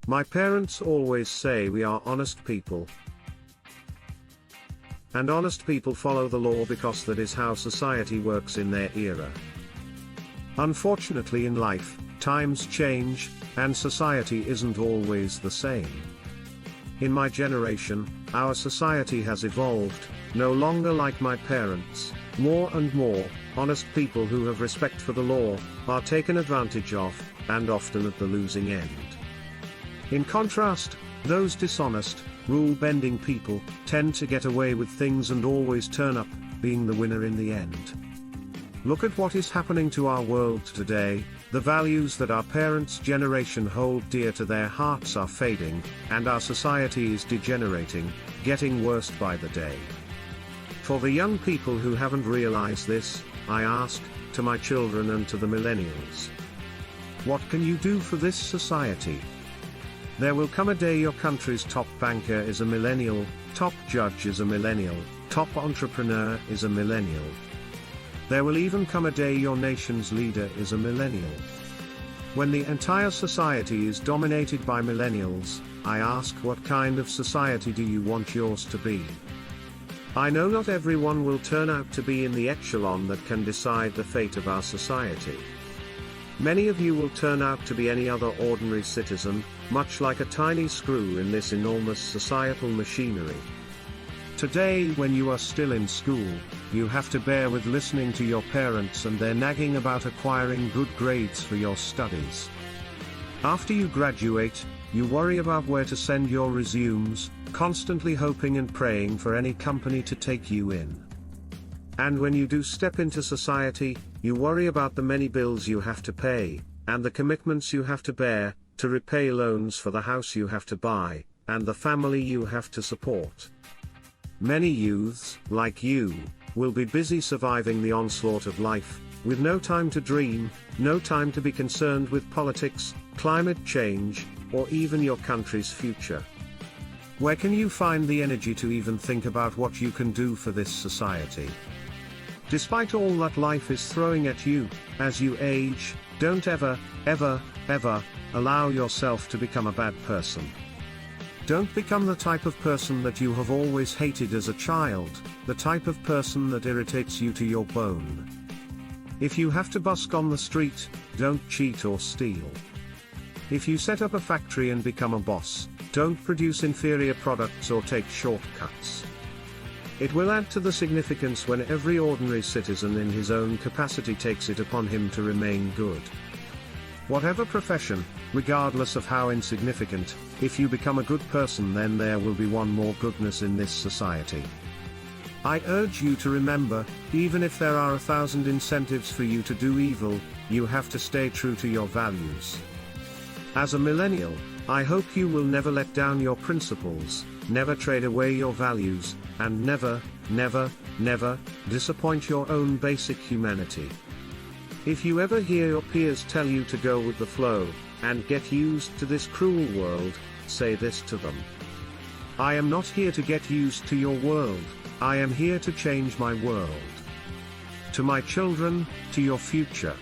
My parents always say we are honest people. And honest people follow the law because that is how society works in their era. Unfortunately in life, times change, and society isn't always the same. In my generation, our society has evolved, no longer like my parents. More and more, honest people who have respect for the law, are taken advantage of, and often at the losing end. In contrast, those dishonest, rule-bending people, tend to get away with things and always turn up, being the winner in the end. Look at what is happening to our world today. The values that our parents' generation hold dear to their hearts are fading, and our society is degenerating, getting worse by the day. For the young people who haven't realized this, I ask, to my children and to the millennials, what can you do for this society? There will come a day your country's top banker is a millennial, top judge is a millennial, top entrepreneur is a millennial. There will even come a day your nation's leader is a millennial. When the entire society is dominated by millennials, I ask, what kind of society do you want yours to be? I know not everyone will turn out to be in the echelon that can decide the fate of our society. Many of you will turn out to be any other ordinary citizen, much like a tiny screw in this enormous societal machinery. Today, when you are still in school, you have to bear with listening to your parents and their nagging about acquiring good grades for your studies. After you graduate, you worry about where to send your resumes, constantly hoping and praying for any company to take you in. And when you do step into society, you worry about the many bills you have to pay, and the commitments you have to bear, to repay loans for the house you have to buy, and the family you have to support. Many youths, like you, will be busy surviving the onslaught of life, with no time to dream, no time to be concerned with politics, climate change, or even your country's future. Where can you find the energy to even think about what you can do for this society? Despite all that life is throwing at you, as you age, don't ever, ever, ever, allow yourself to become a bad person. Don't become the type of person that you have always hated as a child, the type of person that irritates you to your bone. If you have to busk on the street, don't cheat or steal. If you set up a factory and become a boss, don't produce inferior products or take shortcuts. It will add to the significance when every ordinary citizen in his own capacity takes it upon him to remain good. Whatever profession, regardless of how insignificant, if you become a good person, then there will be one more goodness in this society. I urge you to remember, even if there are 1,000 incentives for you to do evil, you have to stay true to your values. As a millennial, I hope you will never let down your principles, never trade away your values, and never, never, never, disappoint your own basic humanity. If you ever hear your peers tell you to go with the flow, and get used to this cruel world, say this to them: I am not here to get used to your world, I am here to change my world. To my children, to your future.